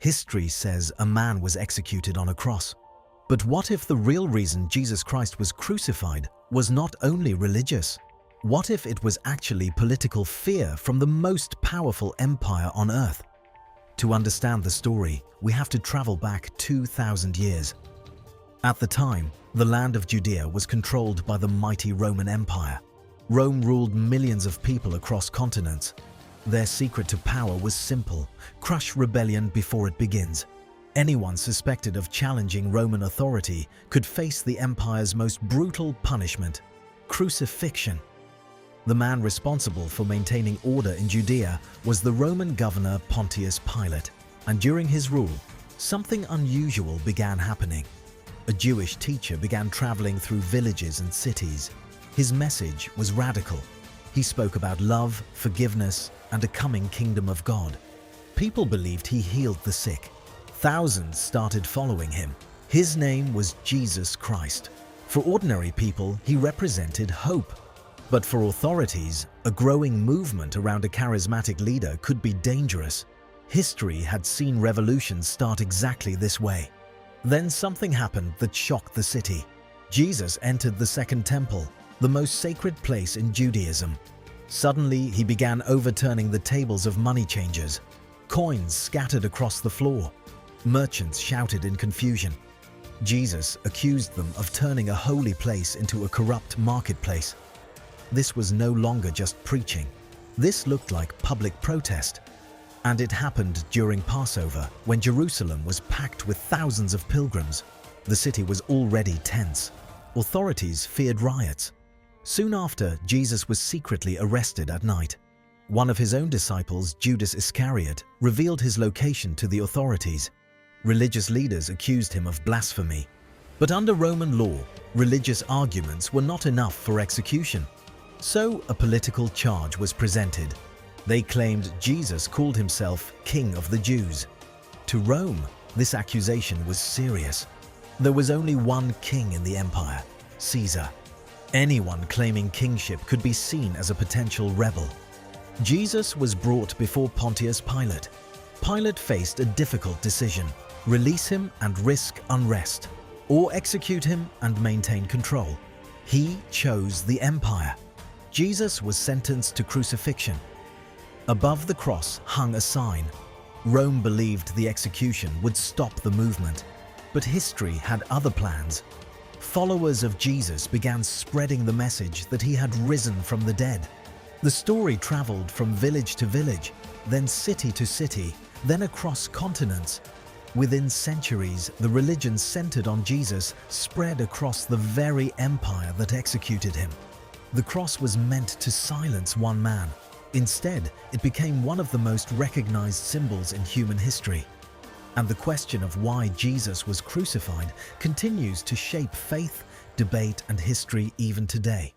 History says a man was executed on a cross. But what if the real reason Jesus Christ was crucified was not only religious? What if it was actually political fear from the most powerful empire on earth? To understand the story, we have to travel back 2,000 years. At the time, the land of Judea was controlled by the mighty Roman Empire. Rome ruled millions of people across continents. Their secret to power was simple: crush rebellion before it begins. Anyone suspected of challenging Roman authority could face the empire's most brutal punishment: crucifixion. The man responsible for maintaining order in Judea was the Roman governor Pontius Pilate, and during his rule, something unusual began happening. A Jewish teacher began traveling through villages and cities. His message was radical. He spoke about love, forgiveness, and a coming kingdom of God. People believed he healed the sick. Thousands started following him. His name was Jesus Christ. For ordinary people, he represented hope. But for authorities, a growing movement around a charismatic leader could be dangerous. History had seen revolutions start exactly this way. Then something happened that shocked the city. Jesus entered the Second Temple, the most sacred place in Judaism. Suddenly, he began overturning the tables of money changers. Coins scattered across the floor. Merchants shouted in confusion. Jesus accused them of turning a holy place into a corrupt marketplace. This was no longer just preaching. This looked like public protest. And it happened during Passover, when Jerusalem was packed with thousands of pilgrims. The city was already tense. Authorities feared riots. Soon after, Jesus was secretly arrested at night. One of his own disciples, Judas Iscariot, revealed his location to the authorities. Religious leaders accused him of blasphemy. But under Roman law, religious arguments were not enough for execution. So a political charge was presented. They claimed Jesus called himself King of the Jews. To Rome, this accusation was serious. There was only one king in the empire, Caesar. Anyone claiming kingship could be seen as a potential rebel. Jesus was brought before Pontius Pilate. Pilate faced a difficult decision: release him and risk unrest, or execute him and maintain control. He chose the empire. Jesus was sentenced to crucifixion. Above the cross hung a sign. Rome believed the execution would stop the movement, but history had other plans. Followers of Jesus began spreading the message that he had risen from the dead. The story traveled from village to village, then city to city, then across continents. Within centuries, the religion centered on Jesus spread across the very empire that executed him. The cross was meant to silence one man. Instead, it became one of the most recognized symbols in human history. And the question of why Jesus was crucified continues to shape faith, debate, and history even today.